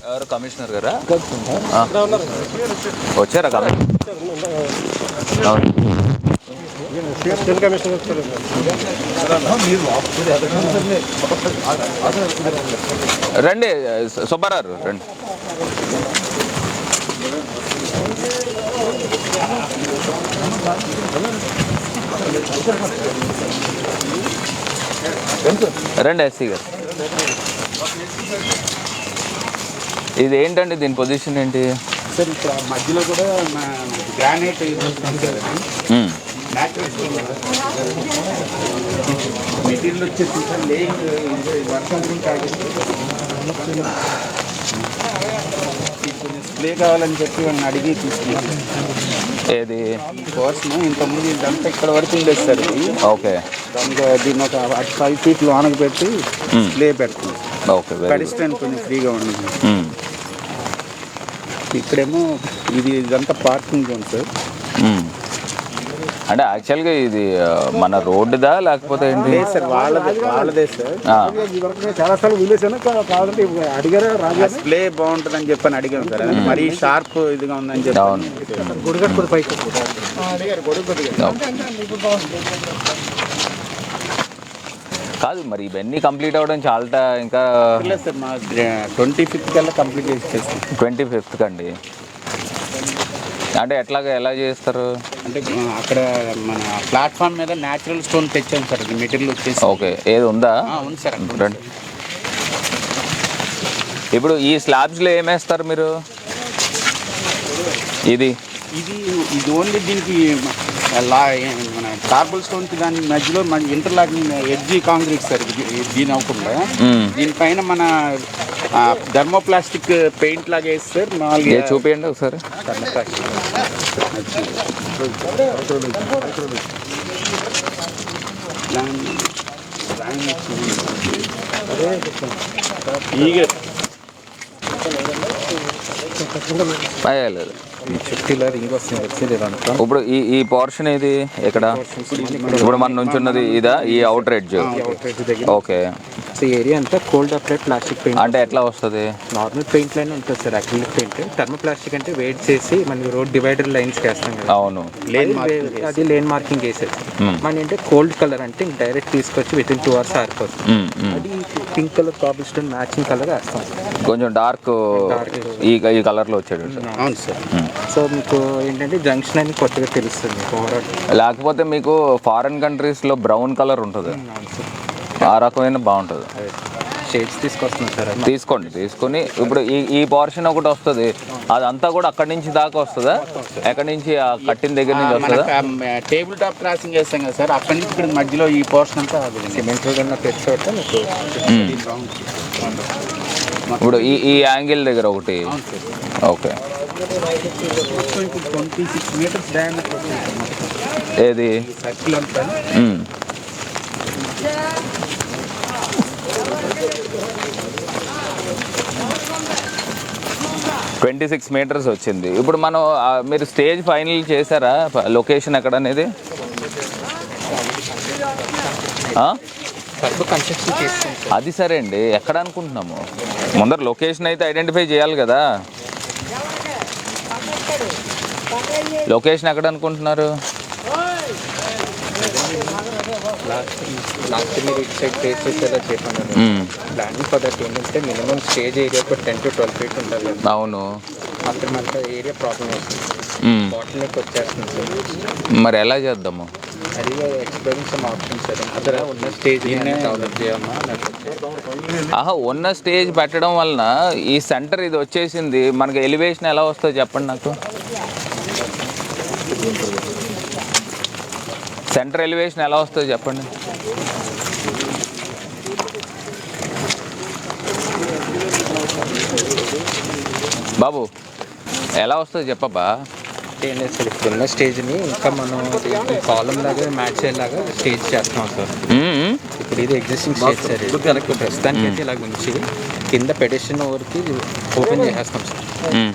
ఎవరు కమిషనర్ గారా? వచ్చారా రండి సుబ్బారావు రండి. రండి ఎస్సీ గారు. ఇది ఏంటండి, దీని పొజిషన్ ఏంటి సార్? ఇక్కడ మధ్యలో కూడా గ్రానైట్ మెటీరియల్ వచ్చేసి సార్ లేక్ వర్షం స్ప్రే కావాలని చెప్పి వాళ్ళని అడిగి తీసుకున్నాను. ఏది కోసం ఇంతకుముందు ఇదంతా ఇక్కడ వరకు ఉండేది సార్. ఓకే, దానికి దీన్ని ఒక 5 feet లోనకు పెట్టి స్ప్రే పెడుతుంది. ఓకే, కడిస్తాను కొంచెం ఫ్రీగా ఉండదు. ఇక్కడేమో ఇదంతా పార్కింగ్ జోన్ సార్. అంటే యాక్చువల్గా ఇది మన రోడ్డుదా లేకపోతే ఏంటి సార్? వాళ్ళదే సార్. చాలా సార్లు వీలేసాను కావాలంటే అడిగారా రాజా ప్లే బాగుంటుందని చెప్పని అడిగాను సార్. మరీ షార్ప్ ఇదిగా ఉందని చెప్పి. అవును, కాదు మరి ఇవన్నీ కంప్లీట్ అవ్వడం చాలా ఇంకా లేదు సార్. మా 25th కల్లా కంప్లీట్ చేసేస్తాం. 25th కండి. అంటే ఎలా చేస్తారు అంటే అక్కడ మన ప్లాట్ఫామ్ మీద న్యాచురల్ స్టోన్ తెచ్చాం సార్. అది మెటీరియల్ వచ్చేసి. ఓకే, ఏది ఉందా? ఉంది సార్. రండి. ఇప్పుడు ఈ స్లాబ్స్లో ఏమేస్తారు మీరు? ఇది ఓన్లీ దీనికి మన కార్బల్ స్టోన్కి దాని మధ్యలో మన ఇంటర్లాకింగ్ ఎడ్జీ కాంక్రీట్ సార్. దీని అవ్వకుండా దీనిపైన మన థర్మోప్లాస్టిక్ పెయింట్ లాగా వేసి సార్. మామూలుగా చూపించండి ఒకసారి. లేదు, ఇప్పుడు ఈ పోర్షన్ ఇది ఎక్కడ? ఇప్పుడు మన నుంచి ఉన్నది ఇదా? ఈ అవుటర్ ఎడ్జ్. ఓకే, ఏరియా అంతా కోల్డ్ అప్లైడ్ ప్లాస్టిక్ పెయింట్. అంటే ఎట్లా వస్తుంది? నార్మల్ పెయింట్ లైన్ ఉంటుంది సార్. Acrylic paint. థర్మోప్లాస్టిక్ అంటే వెయిట్ చేసి మనకి రోడ్ డివైడర్ లైన్స్ వేస్తాం కదా. అవును, అది లేన్ మార్కింగ్ వేసేది. మన అంటే కోల్డ్ కలర్ అంటే డైరెక్ట్ తీసుకొచ్చి విత్ ఇన్ 2 hours ఆరిపోతుంది. అది pink colour Kabul stone matching colour వేస్తాం. కొంచెం డార్క్ ఈ కలర్లో వచ్చాడు. అవును సార్. సో మీకు ఏంటంటే జంక్షన్ అని కొత్తగా తెలుస్తుంది. లేకపోతే మీకు ఫారిన్ కంట్రీస్లో బ్రౌన్ కలర్ ఉంటుంది, ఆ రకమైన బాగుంటుంది. షేడ్స్ తీసుకొస్తున్నాం సార్. తీసుకొని ఇప్పుడు ఈ పోర్షన్ ఒకటి వస్తుంది, అదంతా కూడా అక్కడి నుంచి దాకా వస్తుందా? ఎక్కడి నుంచి? ఆ కట్టిన దగ్గర నుంచి వస్తుందా? టేబుల్ టాప్ క్రాసింగ్ చేస్తాం కదా సార్. అక్కడి నుంచి ఇక్కడ మధ్యలో ఈ పోర్షన్ అంతా సిమెంట్ రోడ్ అన్న తెచ్చి ఇప్పుడు ఈ యాంగిల్ దగ్గర ఒకటి. Okay, 26 meters diameter. ఏది సర్కిల్ అంతా 26 meters వచ్చింది. ఇప్పుడు మనం మీరు స్టేజ్ ఫైనల్ చేశారా? లొకేషన్ ఎక్కడ అనేది? అది సరే అండి, ఎక్కడ అనుకుంటున్నాము? ముందర లొకేషన్ అయితే ఐడెంటిఫై చేయాలి కదా. లొకేషన్ ఎక్కడ అనుకుంటున్నారు? లాస్ట్ మీరు ఇటు సైడ్ ఫేస్ చేసేలా చెప్పండి. ప్లానింగ్ ఫర్ దట్ ఏంటంటే మినిమం స్టేజ్ ఏరియా ఒక 10 to 12 feet ఉంటుంది. అవును, అక్కడ మనకి ఏరియా ప్రాబ్లం వస్తుంది. బాటిల్ నెక్ వచ్చేస్తుంది సార్. మరి ఎలా చేద్దాము? అది ఎక్స్ప్లోరింగ్ సమ్ ఆప్షన్స్ సార్. అక్కడ ఉన్న స్టేజ్ డెవలప్ చేయమా? ఉన్న స్టేజ్ పెట్టడం వలన ఈ సెంటర్ ఇది వచ్చేసింది, మనకి ఎలివేషన్ ఎలా వస్తుందో చెప్పండి నాకు. సెంటర్ ఎలివేషన్ ఎలా వస్తుందో చెప్పండి. బాబు ఎలా వస్తుందో చెప్పబ్బా. ఏం లేదు సార్, ఇప్పుడున్న స్టేజ్ని ఇంకా మనం కాలం లాగా మ్యాచ్ అయ్యేలాగా స్టేజ్ చేస్తున్నాం సార్. ఇప్పుడు ఇది ఎగ్జిస్టింగ్ స్టేజ్ సార్. ప్రస్తుతానికి అయితే ఇలాగ ఉంచి కింద పెడెస్ట్రియన్ ఓవర్కి ఓపెన్ చేసేస్తాం సార్.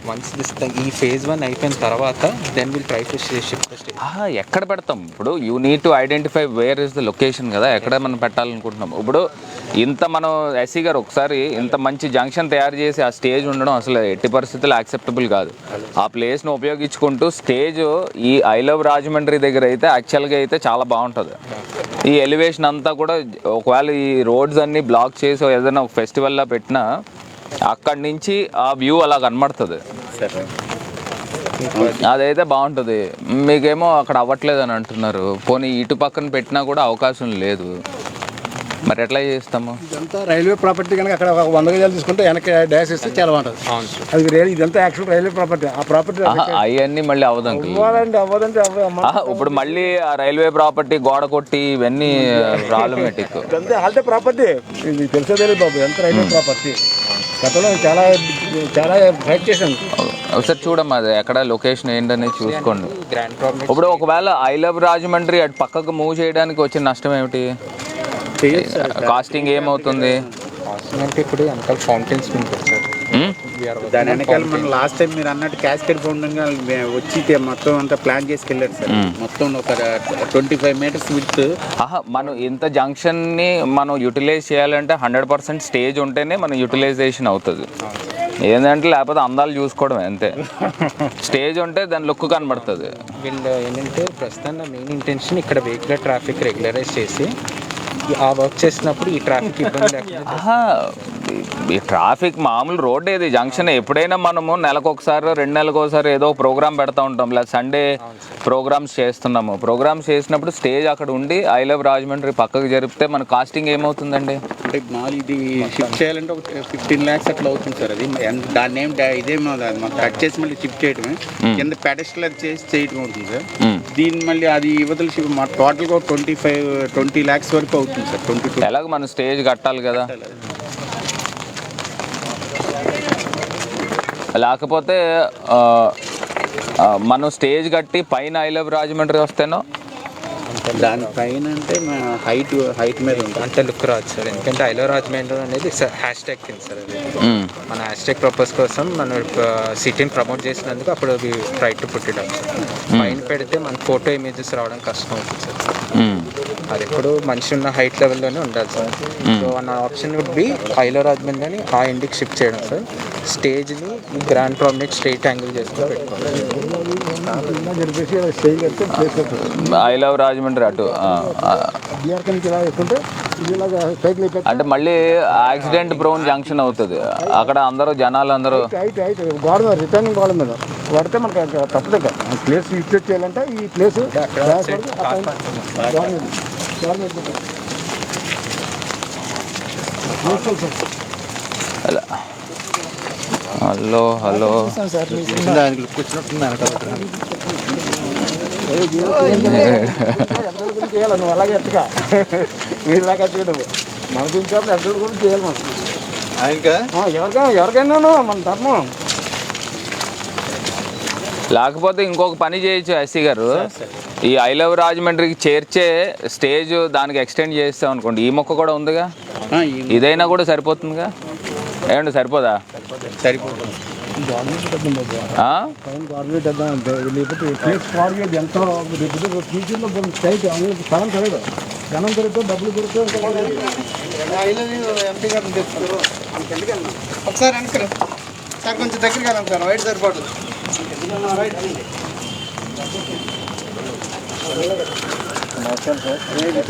వన్స్ ఈ phase 1 అయిపోయిన తర్వాత then will try to shift the stage. ఎక్కడ పెడతాం ఇప్పుడు? You need to identify where is the location కదా, ఎక్కడ మనం పెట్టాలనుకుంటున్నాం. ఇప్పుడు ఇంత మనం ఎస్సీ గారు ఒకసారి ఇంత మంచి జంక్షన్ తయారు చేసి ఆ స్టేజ్ ఉండడం అసలు ఎట్టి పరిస్థితుల్లో యాక్సెప్టబుల్ కాదు. ఆ ప్లేస్ను ఉపయోగించుకుంటూ స్టేజ్ ఈ ఐ లవ్ రాజమండ్రి దగ్గర అయితే యాక్చువల్గా అయితే చాలా బాగుంటుంది. ఈ ఎలివేషన్ అంతా కూడా ఒకవేళ ఈ రోడ్స్ అన్నీ బ్లాక్ చేసి ఏదైనా ఒక ఫెస్టివల్లా పెట్టినా అక్కడి నుంచి ఆ వ్యూ అలా కనబడుతుంది. అదైతే బాగుంటుంది. మీకేమో అక్కడ అవ్వట్లేదు అని అంటున్నారు. పోనీ ఇటు పక్కన పెట్టినా కూడా అవకాశం లేదు, మరి ఎట్లా చేస్తాము? ఇదంతా రైల్వే ప్రాపర్టీ కనుక అక్కడ 100 గజాలు తీసుకుంటే వెనక్కి డాష్ ఇస్తే చాలా బాగుంటుంది. అది ఇదంతా యాక్చువల్ రైల్వే ప్రాపర్టీ. ఆ ప్రాపర్టీ అవన్నీ మళ్ళీ అవ్వదు అంకుల్. అవ్వదంటే ఇప్పుడు మళ్ళీ ఆ రైల్వే ప్రాపర్టీ గోడ కొట్టి ఇవన్నీ ప్రాబ్లమేటిక్. ఇదంతా ఆల్టే ప్రాపర్టీ. ఇది తెలిసేదే బాబు, ఎంత రైల్వే ప్రాపర్టీ. గతంలో చాలా చాలా ఫైట్ చేశాను. ఒకసారి చూడమ్మా అది ఎక్కడ లొకేషన్ ఏంటనేది చూసుకోండి. ఇప్పుడు ఒకవేళ ఐ లవ్ రాజమండ్రి అటు పక్కకు మూవ్ చేయడానికి వచ్చిన నష్టం ఏమిటి? కాస్టింగ్ ఏమవుతుంది? అంటే ఇప్పుడు వెనకాల ఫౌంటైన్స్ ఉంటుంది సార్. దాని వెనకాల మనం లాస్ట్ టైం మీరు అన్నట్టు క్యాస్కేడ్ ఫౌంటైన్ వచ్చి మొత్తం అంతా ప్లాన్ చేసి వెళ్ళారు సార్. మొత్తం ఒక 25 మీటర్స్ విత్. మనం ఇంత జంక్షన్ని మనం యూటిలైజ్ చేయాలంటే 100% స్టేజ్ ఉంటేనే మన యూటిలైజేషన్ అవుతుంది. ఏంటంటే లేకపోతే అందాలు చూసుకోవడం అంతే. స్టేజ్ ఉంటే దాని లుక్ కనబడుతుంది. వీళ్ళు ఏంటంటే ప్రస్తుతం మెయిన్ ఇంటెన్షన్ ఇక్కడ వెహికల్ ట్రాఫిక్ రెగ్యులరైజ్ చేసి ఆ వర్క్ చేసినప్పుడు ఈ ట్రాఫిక్ ఇబ్బంది లేకుండా. ఈ ట్రాఫిక్ మామూలు రోడ్ ఏది జంక్షన్ ఎప్పుడైనా మనము నెలకొకసారి 2 నెలలకు ఒకసారి ఏదో ప్రోగ్రామ్ పెడతా ఉంటాం. లేదా సండే ప్రోగ్రామ్స్ చేస్తున్నాము. ప్రోగ్రామ్స్ చేసినప్పుడు స్టేజ్ అక్కడ ఉండి ఐ లవ్ రాజమండ్రి పక్కకు జరిపితే మన కాస్టింగ్ ఏమవుతుందండి? అంటే మామూలు ఇది షిఫ్ట్ చేయాలంటే ఒక 15 lakhs అట్లా అవుతుంది సార్. అది దాన్ని ఇదేమో కట్ చేసి మళ్ళీ షిఫ్ట్ చేయడమే, కింద పెడెస్ట్రియల్ అది చేసి చేయడం అవుతుంది సార్. దీన్ని మళ్ళీ అది యువతలు టోటల్గా 20 lakhs వరకు అవుతుంది సార్. 22 ఎలాగ మనం స్టేజ్ కట్టాలి కదా. లేకపోతే మనం స్టేజ్ కట్టి పైన ఐ లవ్ రాజమండ్రి వస్తేనో దానిపైన అంటే హైట్ మీద ఉంటుంది అంటే లుక్ రాదు సార్. ఎందుకంటే ఐ లవ్ రాజమండ్రి అనేది హ్యాష్ ట్యాగ్ కింద సార్. అది మన హ్యాష్ ట్యాగ్ పర్పస్ కోసం మనం సిటీని ప్రమోట్ చేసినందుకు అప్పుడు అవి try to put it up sir. పైన పెడితే మన ఫోటో ఇమేజెస్ రావడం కష్టం అవుతుంది సార్. అది ఎప్పుడు మనిషి ఉన్న హైట్ లెవెల్లోనే ఉండాలి సార్. సో నా option would be I love Rajahmundry అని ఆ ఇంటికి షిఫ్ట్ చేయడం సార్. స్టేజ్ని ఈ గ్రాండ్ ప్రామినెంట్ స్ట్రైట్ యాంగిల్ చేసుకుని పెట్టుకోవాలి. ఐ లవ్ రాజమండ్రి అటు అంటే మళ్ళీ యాక్సిడెంట్ ప్రోన్ జంక్షన్ అవుతుంది. అక్కడ అందరూ జనాలు అందరూ గోడ రిటర్నింగ్ గోడ మీద పడితే మనకి తప్పదు. ప్లేస్ యూటిలైజ్ చేయాలంటే ఈ ప్లేస్ హలో హలో నువ్వు అలాగే ఎట్టుగా వీళ్ళలాగా చేయడం మన గురించి ఎక్కడ కూడా చేయాలి. మనం ఎవరికైనా మన ధర్మం. లేకపోతే ఇంకొక పని చేయొచ్చు ఎస్సీ గారు, ఈ ఐ లవ్ రాజమండ్రికి చేర్చే స్టేజ్ దానికి ఎక్స్టెండ్ చేస్తాం అనుకోండి. ఈ మొక్క కూడా ఉందిగా, ఇదైనా కూడా సరిపోతుందిగా. ఏమండి సరిపోదా? సరిపోతుంది. గవర్నమెంట్ అంటే లేకపోతే ఎంతో ఫ్యూచర్లో స్టైట్ స్థలం కలగదు. జనం దొరికితే డబ్బులు దొరికితే ఎంపీ గారిని తెచ్చుకోరు. ఒకసారి వెనకరు సార్, కొంచెం దగ్గరికి వెళ్ళాం సార్. వైట్ సరిపోదు.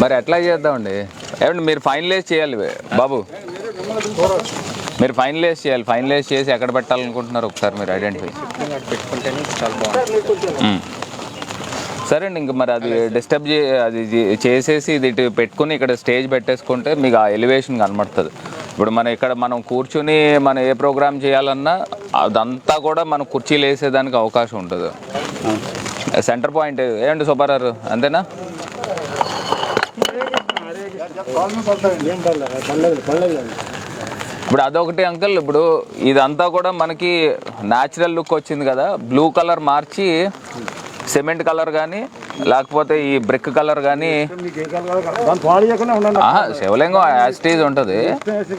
మరి ఎట్లా చేద్దామండి? ఏమండి మీరు ఫైనలైజ్ చేయాలి బాబు, మీరు ఫైనలైజ్ చేయాలి. ఫైనలైజ్ చేసి ఎక్కడ పెట్టాలనుకుంటున్నారు ఒకసారి మీరు ఐడెంటిఫై పెట్టుకుంటేనే చాలా బాగుంటుంది. సరే అండి, ఇంక మరి అది డిస్టర్బ్ అది చేసేసి ఇది ఇటు పెట్టుకుని ఇక్కడ స్టేజ్ పెట్టేసుకుంటే మీకు ఆ ఎలివేషన్ కనబడుతుంది. ఇప్పుడు మనం కూర్చుని మనం ఏ ప్రోగ్రామ్ చేయాలన్నా అదంతా కూడా మనం కుర్చీలు వేసేదానికి అవకాశం ఉంటుంది. సెంటర్ పాయింట్ ఏంటి సుబ్బారావు అంతేనా? ఇప్పుడు అదొకటి అంకుల్. ఇప్పుడు ఇదంతా కూడా మనకి న్యాచురల్ లుక్ వచ్చింది కదా, బ్లూ కలర్ మార్చి సిమెంట్ కలర్ కానీ లేకపోతే ఈ బ్రిక్ కలర్ కానీ మీకు ఏ కలర్ దాని పాడి చేయకుండా ఉండండి. శివలింగం యాస్టీజ్ ఉంటుంది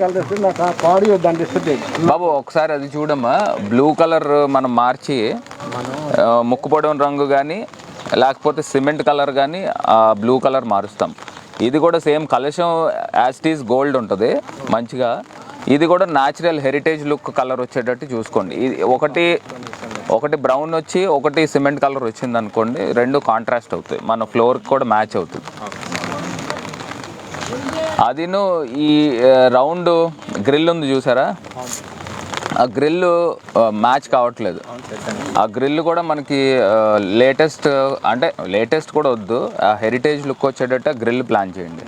కలర్ నాకు పాడి దాన్ని ఇస్తుంది. బాబు ఒకసారి అది చూడమ్మా, బ్లూ కలర్ మనం మార్చి ముక్కు పొడవు రంగు కానీ లేకపోతే సిమెంట్ కలర్ కానీ బ్లూ కలర్ మారుస్తాం. ఇది కూడా సేమ్ కలశం యాస్టీజ్ గోల్డ్ ఉంటుంది మంచిగా. ఇది కూడా న్యాచురల్ హెరిటేజ్ లుక్ కలర్ వచ్చేటట్టు చూసుకోండి. ఇది ఒకటి బ్రౌన్ వచ్చి ఒకటి సిమెంట్ కలర్ వచ్చింది అనుకోండి, రెండు కాంట్రాస్ట్ అవుతాయి, మన ఫ్లోర్కి కూడా మ్యాచ్ అవుతుంది. అదిను ఈ రౌండ్ గ్రిల్ ఉంది చూసారా, ఆ గ్రిల్ మ్యాచ్ కావట్లేదు. ఆ గ్రిల్ కూడా మనకి లేటెస్ట్, అంటే లేటెస్ట్ కూడా వద్దు, ఆ హెరిటేజ్ లుక్ వచ్చేటట్టు గ్రిల్ ప్లాన్ చేయండి.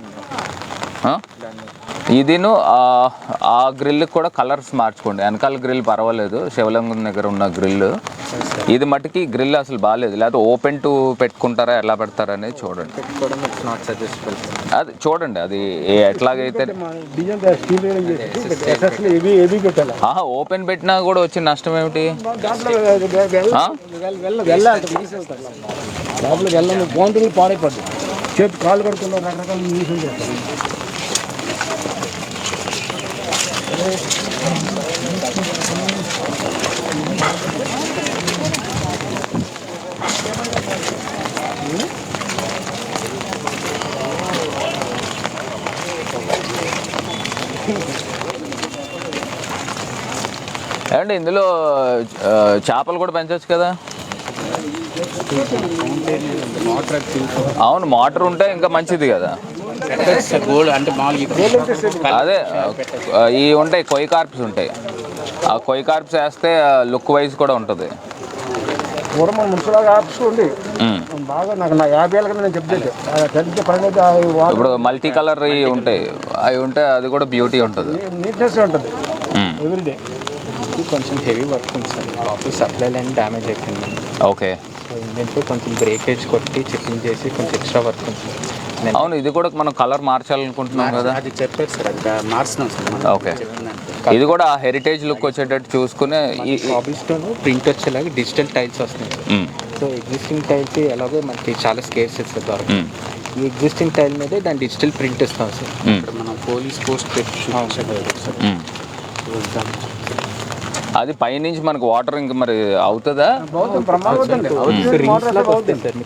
ఇదిను ఆ గ్రిల్కి కూడా కలర్స్ మార్చుకోండి. వెనకాల గ్రిల్ పర్వాలేదు, శివలింగం దగ్గర ఉన్న గ్రిల్. ఇది మటుకి గ్రిల్ అసలు బాగాలేదు, లేకపోతే ఓపెన్ టు పెట్టుకుంటారా ఎలా పెడతారా అనేది చూడండి. అది చూడండి, అది ఎట్లాగైతే ఓపెన్ పెట్టినా కూడా వచ్చిన నష్టం ఏమిటి? బాగుంటుంది, పాడైపోద్ది. చేతి కాళ్ళు కడుతున్నారు, రకరకాల న్యూస్ చేస్తారు. ఏమండి ఇందులో చేపలు కూడా పెంచవచ్చు కదా? అవును, మోటార్ ఉంటే ఇంకా మంచిది కదా. అదే ఈ ఉంటాయి కొయ్య కార్ప్స్ ఉంటాయి, ఆ కొయ్య కార్ప్స్ వేస్తే లుక్ వైజ్ కూడా ఉంటుంది. పూర్వం మన మున్సిపల్ ఆఫీస్ ఉంది బాగా, నాకు నా 50 ఏళ్ళ కింద నేను చెప్తే ఇప్పుడు మల్టీ కలర్ ఉంటాయి, అవి ఉంటే అది కూడా బ్యూటీ ఉంటుంది, నీట్నెస్ ఉంటుంది ఎవ్రీడే. కొంచెం హెవీ వర్క్ ఉంది sir, office supply line damage అయిపోయింది. ఓకే, దీంట్లో కొంచెం బ్రేకేజ్ కొట్టి చెకింగ్ చేసి కొంచెం ఎక్స్ట్రా వర్క్ ఉంది. అవును, ఇది కూడా మనం కలర్ మార్చాలనుకుంటున్నాం కదా. అది చెప్పారు సార్, అది మార్చినాం సార్. ఓకే, ఇది కూడా హెరిటేజ్ లుక్ వచ్చేటట్టు చూసుకునే కాబుల్స్టోన్ ప్రింట్ వచ్చేలాగా డిజిటల్ టైల్స్ వస్తున్నాయి. సో ఎగ్జిస్టింగ్ టైల్స్ ఎలాగో మనకి చాలా స్కేర్స్ ఇస్తారు దొరకదు. ఈ ఎగ్జిస్టింగ్ టైల్ మీదే దాని డిజిటల్ ప్రింట్ ఇస్తాం సార్. ఇక్కడ మనం పోలీస్ పోస్ట్ పెట్టి అది పైనుంచి మనకు వాటర్ ఇంక మరి అవుతుందా?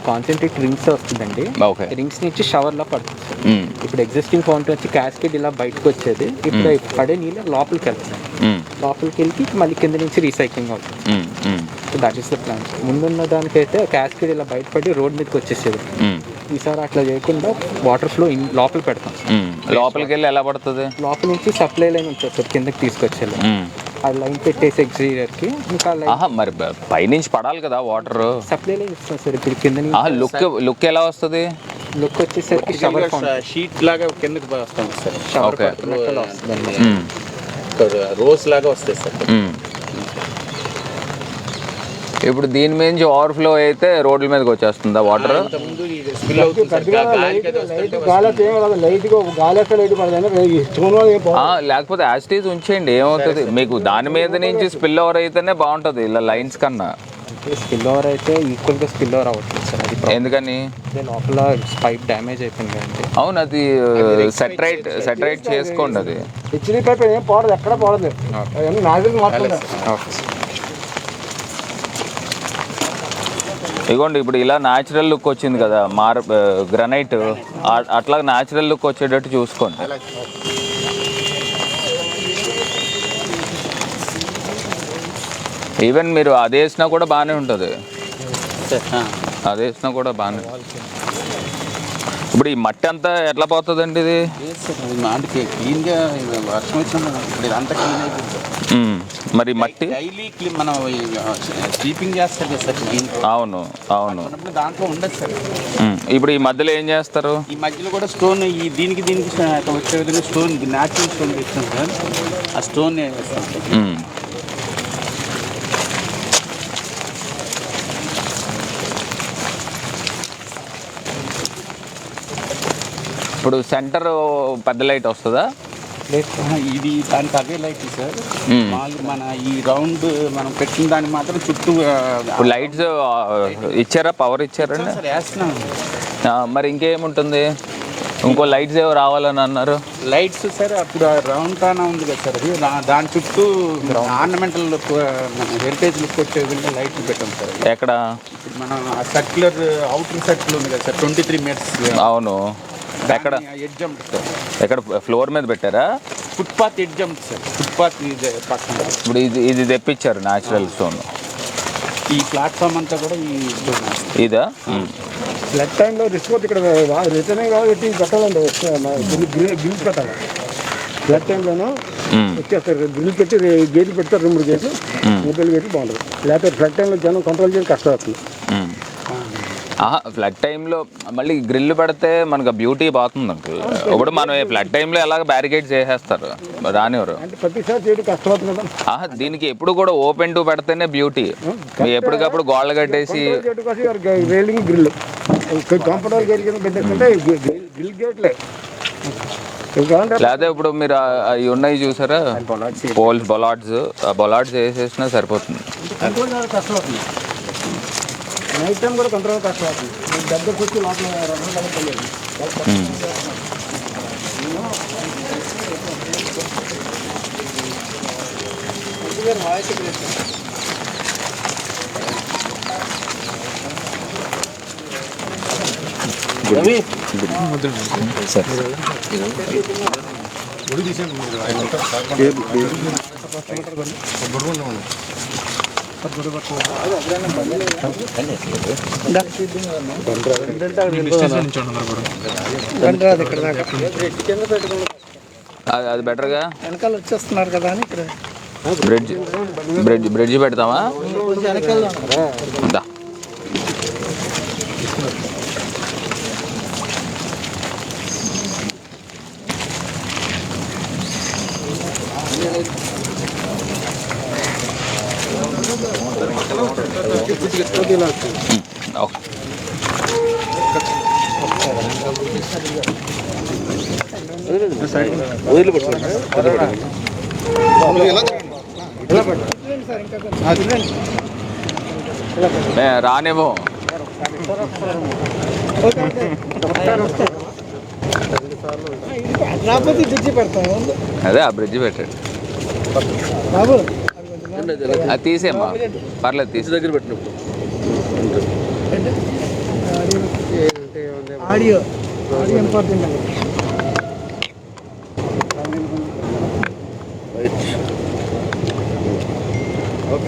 కాన్సెంట్రేట్ రింగ్స్ వస్తుందండి. ఓకే, రింగ్స్ నుంచి షవర్ లో పడుతుంది సార్. ఇప్పుడు ఎగ్జిస్టింగ్ ఫౌంటైన్ వచ్చి క్యాస్కేడ్ ఇలా బయటకు వచ్చేది, ఇప్పుడు పడే నీళ్ళు లోపలికి వెళ్తుంది. లోపలికి వెళ్ళి మళ్ళీ కింద నుంచి రీసైక్లింగ్ అవుతుంది. So that is the plan. ముందున్న దానికైతే క్యాస్కేడ్ ఇలా బయటపడి రోడ్ మీదకి వచ్చేసేది. ఈసారి అట్లా చేయకుండా వాటర్ ఫ్లో లోపల పెడతాం. లోపలికి వెళ్ళి ఎలా పడుతుంది? లోపల నుంచి సప్లై లైన్ ఉంటుంది సార్, కిందకి తీసుకొచ్చేది. ఆ లైన్ పెట్టేసి ఎగ్జీరియర్ కి ఇంకా మరి పైనుంచి పడాలి కదా వాటర్. సప్లై లైన్ ఇస్తాం సార్ ఇప్పుడు కింద. లుక్ ఎలా వస్తుంది? లుక్ వచ్చేసరికి షవర్ షీట్ లాగా కిందకి వస్తాం సార్, షవర్ రోజ్ లాగా వస్తాయి సార్. ఇప్పుడు దీని మీద ఓవర్ఫ్లో అయితే రోడ్ల మీదకి వచ్చేస్తుందా వాటర్? లేకపోతే యాసిటీస్ ఉంచేయండి, ఏమవుతుంది మీకు. దాని మీద నుంచి స్పిల్ ఓవర్ అయితేనే బాగుంటుంది, ఇలా లైన్స్ కన్నా. స్పిల్ ఓవర్ అయితే ఈక్వల్గా స్పిల్ ఓవర్ అవ్వట్లేదు సార్. అది ఎందుకని? లోపల పైప్ డ్యామేజ్ అయిపోయింది కదండి. అవును, అది సెటరైట్ చేసుకోండి. అది హెచ్డీ పైప్ ఏం పోవడం, ఎక్కడ పోవడం. ఇగోండి, ఇప్పుడు ఇలా న్యాచురల్ లుక్ వచ్చింది కదా గ్రనైట్, అట్లా న్యాచురల్ లుక్ వచ్చేటట్టు చూసుకోండి. ఈవెన్ మీరు అది వేసినా కూడా బాగానే ఉంటుంది, అది వేసినా కూడా బాగానే. ఇప్పుడు ఈ మట్టి అంతా ఎట్లా పోతుందండి ఇది? క్లీన్గా వర్షం వచ్చిన ఇదంతా క్లీన్ అయిపోతుంది. మరి మట్టి డైలీ క్లీన్ మనం స్వీపింగ్ చేస్తారు కదా సార్. అవును, దాంట్లో ఉండదు సార్. ఇప్పుడు ఈ మధ్యలో ఏం చేస్తారు? ఈ మధ్యలో కూడా స్టోన్ ఈ దీనికి వచ్చే విధంగా స్టోన్, న్యాచురల్ స్టోన్ తెచ్చాం సార్. ఆ స్టోన్ ఇప్పుడు సెంటర్ పెద్ద లైట్ వస్తుందా? ఇది దానికి అదే లైట్ సార్. మామూలుగా మన ఈ రౌండ్ మనం పెట్టిన దాన్ని మాత్రం చుట్టూ ఇప్పుడు లైట్స్ ఇచ్చారా, పవర్ ఇచ్చారండి? సార్ వేస్తున్నాం. మరి ఇంకేముంటుంది? ఇంకో లైట్స్ ఏవో రావాలని అన్నారు. లైట్స్ సార్ అప్పుడు రౌండ్ టానా ఉంది కదా సార్, అది దాని చుట్టూ ఆర్నమెంటల్ హెరిటేజ్ లుక్ వచ్చే విధంగా లైట్లు పెట్టాం సార్. ఎక్కడ? ఇప్పుడు మనం సర్క్యులర్ అవుటర్ సర్కిల్ ఉంది కదా సార్, 23 మీటర్స్. అవును. ఎక్కడ? Edge jump sir. ఎక్కడ? ఫ్లోర్ మీద పెట్టారా? Footpath edge jump sir, footpath పక్కన. ఇప్పుడు ఇది తెప్పించారు న్యాచురల్ స్టోన్. ఈ ప్లాట్ఫామ్ అంతా కూడా ఈ ఇదా? ఫ్లడ్ టైంలో రిస్క్ ఇక్కడ రిటర్నింగ్ కాబట్టి పెట్టాలండి, గ్రిల్ పెట్టాలి. ఫ్లడ్ టైంలోనూ వచ్చేస్తారు, గ్రిల్ పెట్టి గేట్లు పెడతారు, 2-3 గేట్లు, 3 గేట్లు బాగుంటుంది. లేకపోతే ఫ్లడ్ టైంలో జనం కంట్రోల్ చేయడం కష్టం అవుతుంది. ఫ్లడ్ టైంలో మళ్ళీ గ్రిల్ పెడితే మనకు బ్యూటీ పోతుంది అంకుల్. ఇప్పుడు మనం ఫ్లడ్ టైంలో ఎలాగ బ్యారికేడ్ చేసేస్తారు, రానివ్వరు. అంటే ప్రతిసారి చేయడం కష్టం అవుతుంది కదా. దీనికి ఎప్పుడు కూడా ఓపెన్ టు పెడితేనే బ్యూటీ. ఎప్పటికప్పుడు గోడలు కట్టేసి రైలింగ్ గ్రిల్ కంఫర్టబుల్ గేట్ కింద పెట్టేస్తుంటే గ్రిల్ గేట్లే. లేదా ఇప్పుడు మీరు అవి ఉన్నాయి చూసారా, పోల్స్, బొలాడ్స్ వేసేసినా సరిపోతుంది. కంట్రోల్ చేయడం కష్టం అవుతుంది. నైట్ టైం కూడా కంట్రోల్ కష్టం అవుతుంది. దగ్గరకు వచ్చి లోపల అది బెటర్గా వెనకాల వచ్చేస్తున్నారు కదా అని ఇక్కడ బ్రిడ్జ్ పెడతామా? రానేమో. అదే ఆ బ్రిడ్జ్ పెట్టండి, అది తీసేమ్మా, పర్లేదు తీసి దగ్గర పెట్టినప్పుడు. Audio important.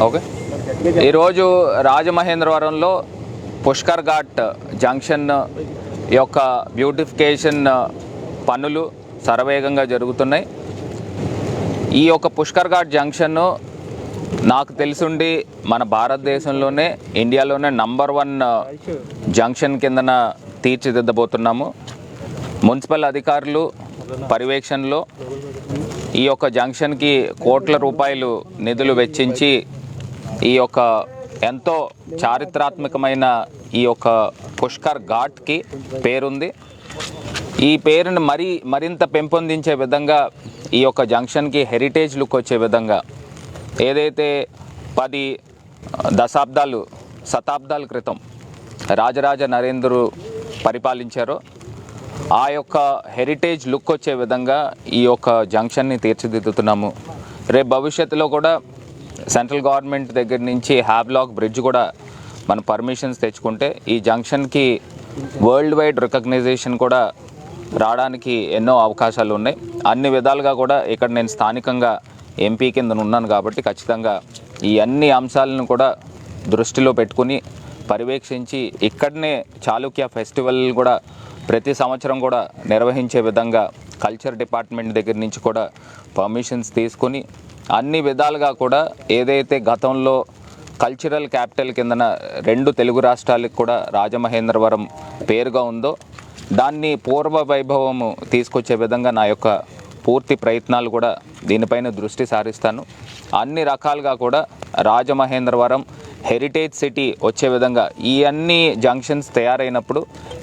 ఓకే. ఈరోజు రాజమహేంద్రవరంలో పుష్కర్ ఘాట్ జంక్షన్ యొక్క బ్యూటిఫికేషన్ పనులు శరవేగంగా జరుగుతున్నాయి. ఈ యొక్క పుష్కర్ ఘాట్ జంక్షన్ నాకు తెలిసుండి మన భారతదేశంలోనే, ఇండియాలోనే నంబర్ 1 జంక్షన్ కిందన తీర్చిదిద్దబోతున్నాము. మున్సిపల్ అధికారులు పర్యవేక్షణలో ఈ యొక్క జంక్షన్కి కోట్ల రూపాయలు నిధులు వెచ్చించి ఈ యొక్క ఎంతో చారిత్రాత్మకమైన ఈ యొక్క పుష్కర్ ఘాట్కి పేరుంది. ఈ పేరును మరింత పెంపొందించే విధంగా ఈ యొక్క జంక్షన్కి హెరిటేజ్ లుక్ వచ్చే విధంగా ఏదైతే 10 శతాబ్దాల క్రితం రాజరాజ నరేంద్రుడు పరిపాలించారో ఆ యొక్క హెరిటేజ్ లుక్ వచ్చే విధంగా ఈ యొక్క జంక్షన్ని తీర్చిదిద్దుతున్నాము. రేపు భవిష్యత్తులో కూడా సెంట్రల్ గవర్నమెంట్ దగ్గర నుంచి హ్యావ్లాక్ బ్రిడ్జ్ కూడా మన పర్మిషన్స్ తెచ్చుకుంటే ఈ జంక్షన్కి వరల్డ్ వైడ్ రికగ్నైజేషన్ కూడా రావడానికి ఎన్నో అవకాశాలు ఉన్నాయి. అన్ని విధాలుగా కూడా ఇక్కడ నేను స్థానికంగా ఎంపీ కింద ఉన్నాను కాబట్టి ఖచ్చితంగా ఈ అన్ని అంశాలను కూడా దృష్టిలో పెట్టుకుని పర్యవేక్షించి ఇక్కడనే చాళుక్య ఫెస్టివల్ కూడా ప్రతి సంవత్సరం కూడా నిర్వహించే విధంగా కల్చర్ డిపార్ట్మెంట్ దగ్గర నుంచి కూడా పర్మిషన్స్ తీసుకుని అన్ని విధాలుగా కూడా ఏదైతే గతంలో కల్చరల్ క్యాపిటల్ కిందన 2 తెలుగు రాష్ట్రాలకు కూడా రాజమహేంద్రవరం పేరుగా ఉందో దాన్ని పూర్వ వైభవము తీసుకొచ్చే విధంగా నా యొక్క పూర్తి ప్రయత్నాలు కూడా దీనిపైన దృష్టి సారిస్తాను. అన్ని రకాలుగా కూడా రాజమహేంద్రవరం హెరిటేజ్ సిటీ వచ్చే విధంగా ఈ అన్ని జంక్షన్స్ తయారైనప్పుడు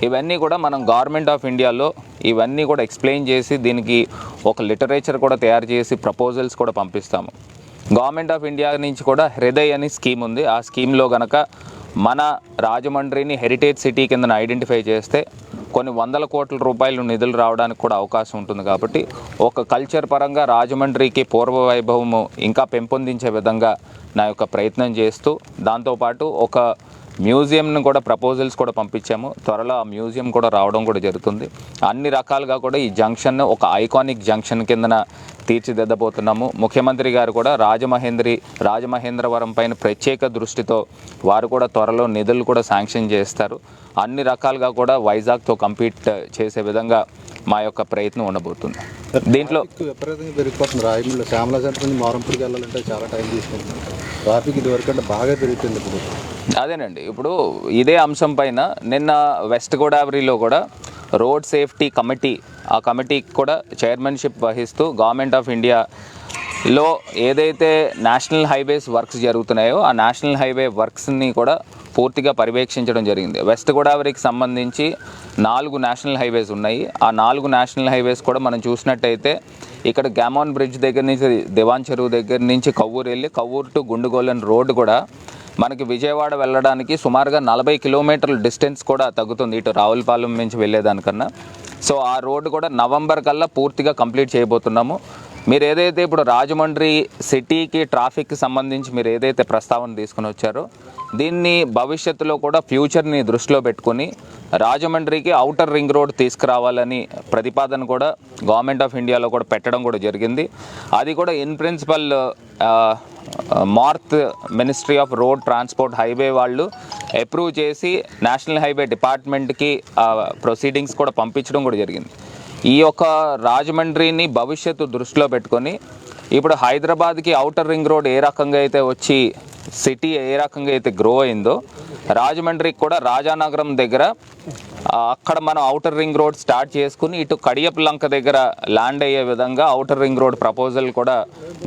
ఇవన్నీ కూడా మనం గవర్నమెంట్ ఆఫ్ ఇండియాలో ఇవన్నీ కూడా ఎక్స్ప్లెయిన్ చేసి దీనికి ఒక లిటరేచర్ కూడా తయారు చేసి ప్రపోజల్స్ కూడా పంపిస్తాము. గవర్నమెంట్ ఆఫ్ ఇండియా నుంచి కూడా హృదయ్ అని స్కీమ్ ఉంది. ఆ స్కీమ్లో కనుక మన రాజమండ్రిని హెరిటేజ్ సిటీ కింద ఐడెంటిఫై చేస్తే కొన్ని వందల కోట్ల రూపాయలు నిధులు రావడానికి కూడా అవకాశం ఉంటుంది. కాబట్టి ఒక కల్చర్ పరంగా రాజమండ్రికి పూర్వ వైభవము ఇంకా పెంపొందించే విధంగా నా యొక్క ప్రయత్నం చేస్తూ దాంతోపాటు ఒక మ్యూజియంను కూడా ప్రపోజల్స్ కూడా పంపించాము. త్వరలో ఆ మ్యూజియం కూడా రావడం కూడా జరుగుతుంది. అన్ని రకాలుగా కూడా ఈ జంక్షన్ ఒక ఐకానిక్ జంక్షన్ కిందన తీర్చిదిద్దబోతున్నాము. ముఖ్యమంత్రి గారు కూడా రాజమహేంద్రవరం పైన ప్రత్యేక దృష్టితో వారు కూడా త్వరలో నిధులు కూడా శాంక్షన్ చేస్తారు. అన్ని రకాలుగా కూడా వైజాగ్తో కంపీట్ చేసే విధంగా మా యొక్క ప్రయత్నం ఉండబోతుంది. దీంట్లో విపరీతంగా పెరిగిపోతుంది. రాయమండ్రిలో శ్యామలా సెంటర్ నుంచి మోరంపూడికి వెళ్ళాలంటే చాలా టైం తీసుకుంటుంది. ట్రాఫిక్ ఇదివరకంటే బాగా పెరుగుతుంది ఇప్పుడు. అదేనండి, ఇప్పుడు ఇదే అంశం పైన నిన్న వెస్ట్ గోదావరిలో కూడా రోడ్ సేఫ్టీ కమిటీ, ఆ కమిటీకి కూడా చైర్మన్షిప్ వహిస్తూ గవర్నమెంట్ ఆఫ్ ఇండియాలో ఏదైతే నేషనల్ హైవేస్ వర్క్స్ జరుగుతున్నాయో ఆ నేషనల్ హైవే వర్క్స్ని కూడా పూర్తిగా పర్యవేక్షించడం జరిగింది. వెస్ట్ గోదావరికి సంబంధించి 4 నేషనల్ హైవేస్ ఉన్నాయి. ఆ 4 నేషనల్ హైవేస్ కూడా మనం చూసినట్టయితే ఇక్కడ గ్యామాన్ బ్రిడ్జ్ దగ్గర నుంచి దివాన్ చెరువు దగ్గర నుంచి కవ్వూరు వెళ్ళి కవ్వూరు టు గుండుగోలన్ రోడ్డు కూడా మనకి విజయవాడ వెళ్ళడానికి సుమారుగా 40 కిలోమీటర్ల డిస్టెన్స్ కూడా తగ్గుతుంది ఇటు రావులపాలెం నుంచి వెళ్ళేదానికన్నా. సో ఆ రోడ్డు కూడా నవంబర్ కల్లా పూర్తిగా కంప్లీట్ చేయబోతున్నాము. మీరు ఏదైతే ఇప్పుడు రాజమండ్రి సిటీకి ట్రాఫిక్కి సంబంధించి మీరు ఏదైతే ప్రస్తావన తీసుకుని వచ్చారో దీన్ని భవిష్యత్తులో కూడా ఫ్యూచర్ని దృష్టిలో పెట్టుకుని రాజమండ్రికి ఔటర్ రింగ్ రోడ్ తీసుకురావాలని ప్రతిపాదన కూడా గవర్నమెంట్ ఆఫ్ ఇండియాలో కూడా పెట్టడం కూడా జరిగింది. అది కూడా in principle north ministry of road transport highway వాళ్ళు అప్రూవ్ చేసి నేషనల్ హైవే డిపార్ట్మెంట్కి ప్రొసీడింగ్స్ కూడా పంపించడం కూడా జరిగింది. ఈ యొక్క రాజమండ్రిని భవిష్యత్తు దృష్టిలో పెట్టుకొని ఇప్పుడు హైదరాబాద్కి ఔటర్ రింగ్ రోడ్ ఏ రకంగా అయితే వచ్చి సిటీ ఏ రకంగా అయితే గ్రో అయిందో రాజమండ్రికి కూడా రాజానగరం దగ్గర అక్కడ మనం ఔటర్ రింగ్ రోడ్ స్టార్ట్ చేసుకుని ఇటు కడియపు లంక దగ్గర ల్యాండ్ అయ్యే విధంగా ఔటర్ రింగ్ రోడ్ ప్రపోజల్ కూడా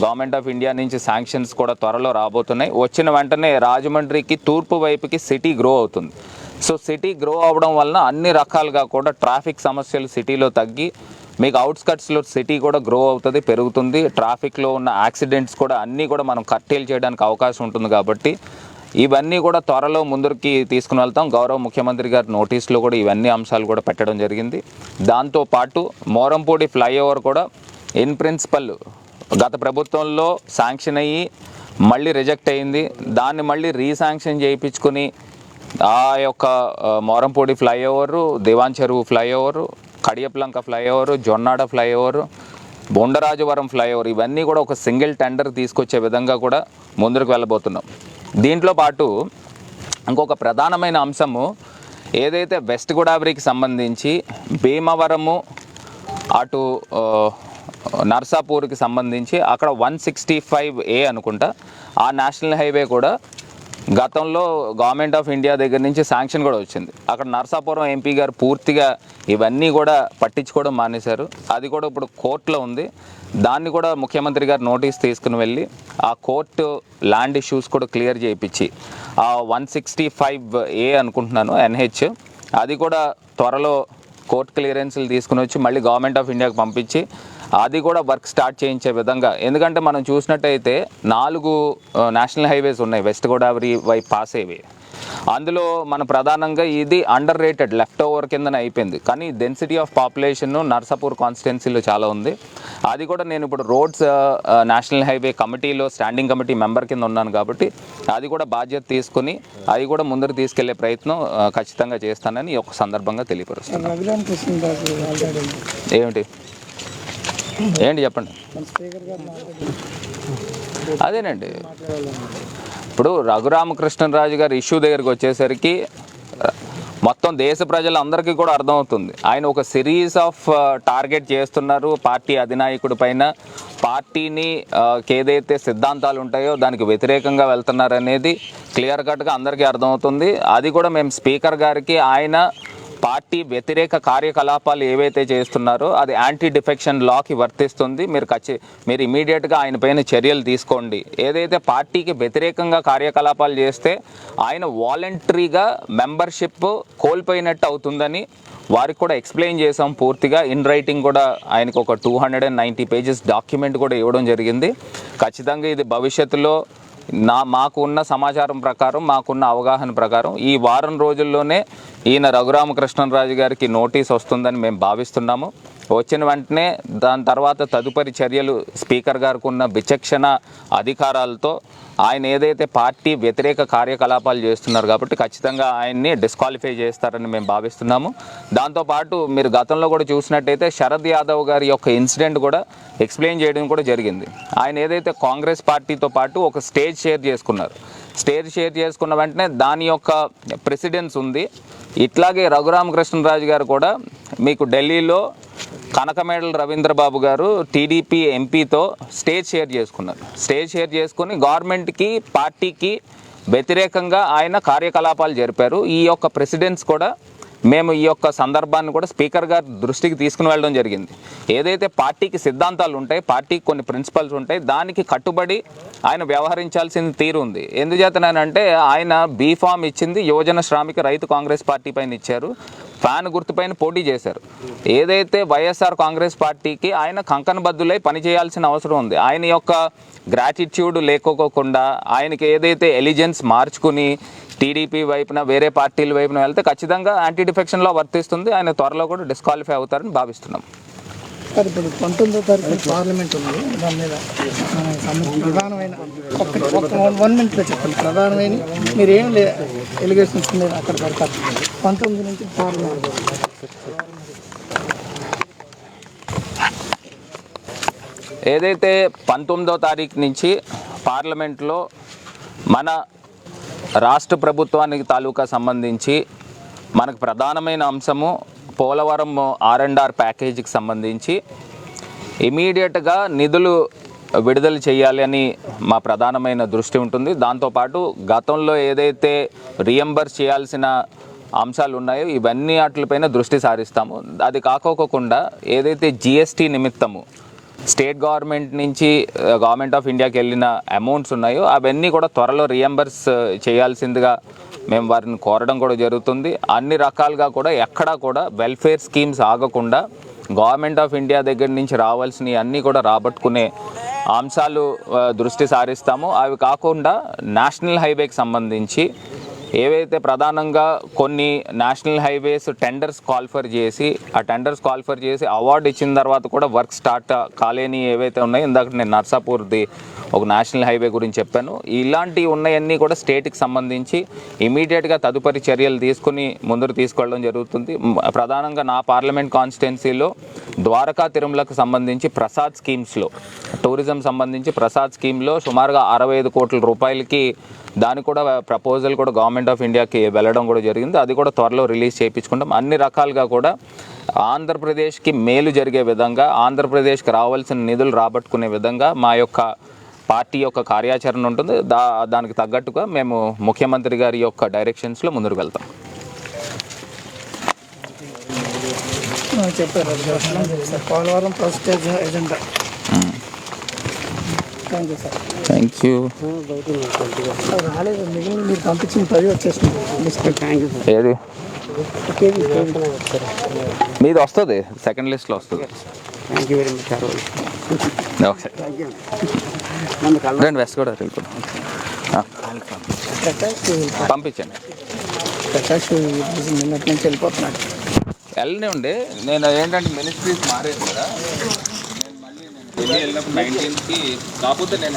గవర్నమెంట్ ఆఫ్ ఇండియా నుంచి శాంక్షన్స్ కూడా త్వరలో రాబోతున్నాయి. వచ్చిన వెంటనే రాజమండ్రికి తూర్పు వైపుకి సిటీ గ్రో అవుతుంది. సో సిటీ గ్రో అవ్వడం వలన అన్ని రకాలుగా కూడా ట్రాఫిక్ సమస్యలు సిటీలో తగ్గి మీకు అవుట్స్కట్స్లో సిటీ కూడా గ్రో అవుతుంది, పెరుగుతుంది. ట్రాఫిక్లో ఉన్న యాక్సిడెంట్స్ కూడా అన్నీ కూడా మనం కట్టేలు చేయడానికి అవకాశం ఉంటుంది. కాబట్టి ఇవన్నీ కూడా త్వరలో ముందుకి తీసుకుని వెళ్తాం. గౌరవ ముఖ్యమంత్రి గారి నోటీస్లో కూడా ఇవన్నీ అంశాలు కూడా పెట్టడం జరిగింది. దాంతోపాటు మోరంపూడి ఫ్లైఓవర్ కూడా ఇన్ ప్రిన్సిపల్ గత ప్రభుత్వంలో శాంక్షన్ అయ్యి మళ్ళీ రిజెక్ట్ అయింది. దాన్ని మళ్ళీ రీశాంక్షన్ చేయించుకొని ఆ యొక్క Morampudi flyover, Diwan Cheruvu flyover, Kadiyapulanka flyover, Jonnada flyover, Bondarajavaram flyover ఇవన్నీ కూడా ఒక సింగిల్ టెండర్ తీసుకొచ్చే విధంగా కూడా ముందుకు వెళ్ళబోతున్నాం. దీంట్లో పాటు ఇంకొక ప్రధానమైన అంశము ఏదైతే వెస్ట్ గోదావరికి సంబంధించి భీమవరము అటు నర్సాపూర్కి సంబంధించి అక్కడ 165A అనుకుంటా ఆ నేషనల్ హైవే కూడా గతంలో గవర్నమెంట్ ఆఫ్ ఇండియా దగ్గర నుంచి శాంక్షన్ కూడా వచ్చింది. అక్కడ నర్సాపురం ఎంపీ గారు పూర్తిగా ఇవన్నీ కూడా పట్టించుకోవడం మానేశారు. అది కూడా ఇప్పుడు కోర్టులో ఉంది. దాన్ని కూడా ముఖ్యమంత్రి గారు నోటీస్ తీసుకుని వెళ్ళి ఆ కోర్టు ల్యాండ్ ఇష్యూస్ కూడా క్లియర్ చేయించి ఆ 165A అనుకుంటున్నాను NH అది కూడా త్వరలో కోర్ట్ క్లియరెన్స్లు తీసుకుని వచ్చి మళ్ళీ గవర్నమెంట్ ఆఫ్ ఇండియాకి పంపించి అది కూడా వర్క్ స్టార్ట్ చేయించే విధంగా. ఎందుకంటే మనం చూసినట్టయితే 4 నేషనల్ హైవేస్ ఉన్నాయి వెస్ట్ గోదావరి వైపు పాస్ అయ్యేవి. అందులో మన ప్రధానంగా ఇది అండర్ రేటెడ్ లెఫ్ట్ ఓవర్ కిందనే అయిపోయింది. కానీ డెన్సిటీ ఆఫ్ పాపులేషన్ నర్సాపూర్ కాన్స్టిట్యున్సీలో చాలా ఉంది. అది కూడా నేను ఇప్పుడు రోడ్స్ నేషనల్ హైవే కమిటీలో స్టాండింగ్ కమిటీ మెంబర్ కింద ఉన్నాను కాబట్టి అది కూడా బాధ్యత తీసుకుని అది కూడా ముందుకు తీసుకెళ్లే ప్రయత్నం ఖచ్చితంగా చేస్తానని ఒక సందర్భంగా తెలియపరుస్తున్నాను. ఏంటి చెప్పండి. అదేనండి, ఇప్పుడు రఘురామకృష్ణరాజు గారి ఇష్యూ దగ్గరికి వచ్చేసరికి మొత్తం దేశ ప్రజలందరికీ కూడా అర్థమవుతుంది. ఆయన ఒక సిరీస్ ఆఫ్ టార్గెట్ చేస్తున్నారు పార్టీ అధినాయకుడి పైన. పార్టీని ఏదైతే సిద్ధాంతాలు ఉంటాయో దానికి వ్యతిరేకంగా వెళ్తున్నారు అనేది క్లియర్ కట్గా అందరికీ అర్థమవుతుంది. అది కూడా మేము స్పీకర్ గారికి ఆయన పార్టీ వ్యతిరేక కార్యకలాపాలు ఏవైతే చేస్తున్నారో అది యాంటీ డిఫెక్షన్ లాకి వర్తిస్తుంది. మీరు ఇమీడియట్గా ఆయన పైన చర్యలు తీసుకోండి. ఏదైతే పార్టీకి వ్యతిరేకంగా కార్యకలాపాలు చేస్తే ఆయన వాలంటరీగా మెంబర్షిప్ కోల్పోయినట్టు అవుతుందని వారికి కూడా ఎక్స్ప్లెయిన్ చేసాం పూర్తిగా. ఇన్ రైటింగ్ కూడా ఆయనకు ఒక 290 పేజెస్ డాక్యుమెంట్ కూడా ఇవ్వడం జరిగింది. ఖచ్చితంగా ఇది భవిష్యత్తులో మాకు ఉన్న సమాచారం ప్రకారం, మాకున్న అవగాహన ప్రకారం ఈ వారం రోజుల్లోనే ఈయన రఘురామకృష్ణరాజు గారికి నోటీస్ వస్తుందని మేము భావిస్తున్నాము. వచ్చిన వెంటనే దాని తర్వాత తదుపరి చర్యలు స్పీకర్ గారికి ఉన్న విచక్షణ అధికారాలతో ఆయన ఏదైతే పార్టీ వ్యతిరేక కార్యకలాపాలు చేస్తున్నారు కాబట్టి ఖచ్చితంగా ఆయన్ని డిస్క్వాలిఫై చేస్తారని మేము భావిస్తున్నాము. దాంతోపాటు మీరు గతంలో కూడా చూసినట్టయితే శరద్ యాదవ్ గారి యొక్క ఇన్సిడెంట్ కూడా ఎక్స్ప్లెయిన్ చేయడం కూడా జరిగింది. ఆయన ఏదైతే కాంగ్రెస్ పార్టీతో పాటు ఒక స్టేజ్ షేర్ చేసుకున్నారు. స్టేజ్ షేర్ చేసుకున్న వెంటనే దాని యొక్క ప్రెసిడెన్స్ ఉంది. ఇట్లాగే రఘురామకృష్ణరాజు గారు కూడా మీకు ఢిల్లీలో కనకమేడల రవీంద్రబాబు గారు టీడీపీ ఎంపీతో స్టేజ్ షేర్ చేసుకున్నారు. స్టేజ్ షేర్ చేసుకుని గవర్నమెంట్కి, పార్టీకి వ్యతిరేకంగా ఆయన కార్యకలాపాలు జరిపారు. ఈ యొక్క ప్రెసిడెన్స్ కూడా మేము ఈ యొక్క సందర్భాన్ని కూడా స్పీకర్ గారి దృష్టికి తీసుకుని వెళ్ళడం జరిగింది. ఏదైతే పార్టీకి సిద్ధాంతాలు ఉంటాయి, పార్టీకి కొన్ని ప్రిన్సిపల్స్ ఉంటాయి, దానికి కట్టుబడి ఆయన వ్యవహరించాల్సిన తీరు ఉంది. ఎందుచేతనంటే ఆయన బీఫామ్ ఇచ్చింది యువజన శ్రామిక రైతు కాంగ్రెస్ పార్టీ పైన ఇచ్చారు. ఫ్యాన్ గుర్తుపైన పోటీ చేశారు. ఏదైతే వైఎస్ఆర్ కాంగ్రెస్ పార్టీకి ఆయన కంకణబద్దులై పనిచేయాల్సిన అవసరం ఉంది. ఆయన యొక్క గ్రాటిట్యూడ్ లేకోకుండా ఆయనకి ఏదైతే ఎలిజెన్స్ మార్చుకుని టీడీపీ వైపున వేరే పార్టీల వైపున వెళ్తే ఖచ్చితంగా యాంటీ డిఫెక్షన్లో వర్తిస్తుంది. ఆయన త్వరలో కూడా డిస్క్వాలిఫై అవుతారని భావిస్తున్నాం. సార్ ఇప్పుడు 19వ తారీఖు పార్లమెంట్ ఉంది. దాని మీద ప్రధానమైన ఒక 1 మినిట్లో చెప్పండి. ప్రధానమైన మీరు ఏం ఎలిగేషన్స్ మీరు అక్కడ పెడతారు. 19 నుంచి పార్లమెంట్ ఏదైతే 19వ తారీఖు నుంచి పార్లమెంట్లో మన రాష్ట్ర ప్రభుత్వానికి తాలూకా సంబంధించి మనకు ప్రధానమైన అంశము పోలవరం R&R ప్యాకేజీకి సంబంధించి ఇమీడియట్గా నిధులు విడుదల చేయాలి అని మా ప్రధానమైన దృష్టి ఉంటుంది. దాంతోపాటు గతంలో ఏదైతే రియంబర్స్ చేయాల్సిన అంశాలు ఉన్నాయో ఇవన్నీ వాటిపైన దృష్టి సారిస్తాము. అది కాకోకుండా ఏదైతే GST నిమిత్తము స్టేట్ గవర్నమెంట్ నుంచి గవర్నమెంట్ ఆఫ్ ఇండియాకి వెళ్ళిన అమౌంట్స్ ఉన్నాయో అవన్నీ కూడా త్వరలో రియంబర్స్ చేయాల్సిందిగా మేము వారిని కోరడం కూడా జరుగుతుంది. అన్ని రకాలుగా కూడా ఎక్కడా కూడా వెల్ఫేర్ స్కీమ్స్ ఆగకుండా గవర్నమెంట్ ఆఫ్ ఇండియా దగ్గర నుంచి రావాల్సినవి అన్నీ కూడా రాబట్టుకునే అంశాలు దృష్టి సారిస్తాము. అవి కాకుండా నేషనల్ హైవేకి సంబంధించి ఏవైతే ప్రధానంగా కొన్ని నేషనల్ హైవేస్ టెండర్స్ కాల్ఫర్ చేసి ఆ టెండర్స్ కాల్ఫర్ చేసి అవార్డు ఇచ్చిన తర్వాత కూడా వర్క్ స్టార్ట్ కాలేని ఏవైతే ఉన్నాయో, ఇందాక నేను నర్సాపూర్ది ఒక నేషనల్ హైవే గురించి చెప్పాను. ఇలాంటివి ఉన్నాయన్నీ కూడా స్టేట్కి సంబంధించి ఇమీడియట్గా తదుపరి చర్యలు తీసుకుని ముందుకు తీసుకెళ్ళడం జరుగుతుంది. ప్రధానంగా నా పార్లమెంట్ కాన్స్టిట్యున్సీలో ద్వారకా తిరుమలకు సంబంధించి ప్రసాద్ స్కీమ్స్లో, టూరిజం సంబంధించి ప్రసాద్ స్కీమ్లో సుమారుగా 65 కోట్ల రూపాయలకి దాని కూడా ప్రపోజల్ కూడా గవర్నమెంట్ ఆఫ్ ఇండియాకి వెళ్ళడం కూడా జరిగింది. అది కూడా త్వరలో రిలీజ్ చేయించుకుంటాం. అన్ని రకాలుగా కూడా ఆంధ్రప్రదేశ్కి మేలు జరిగే విధంగా, ఆంధ్రప్రదేశ్కి రావాల్సిన నిధులు రాబట్టుకునే విధంగా మా యొక్క పార్టీ యొక్క కార్యాచరణ ఉంటుంది. దానికి తగ్గట్టుగా మేము ముఖ్యమంత్రి గారి యొక్క డైరెక్షన్స్లో ముందుకు వెళ్తాం. చెప్పారు sir. Polavaram first agenda. Thank you sir. Thank you. రాలేదు, మిగిలిన మీరు పంపించిన 10 వచ్చేసింది. Thank you sir. ఏది కేవీ మీది వస్తుంది, సెకండ్ లిస్ట్లో వస్తుంది. Thank you very much. ఒకసారి వెస్ట్ కూడా పంపించండి. ప్రకాష్ నిన్నటి నుంచి వెళ్ళిపోతున్నాడు. వెళ్ళనే ఉండే. నేను ఏంటంటే మినిస్ట్రీస్ మారేది కదా, నేను మళ్ళీ ఢిల్లీ వెళ్ళినప్పుడు 19కి కాకపోతే నేను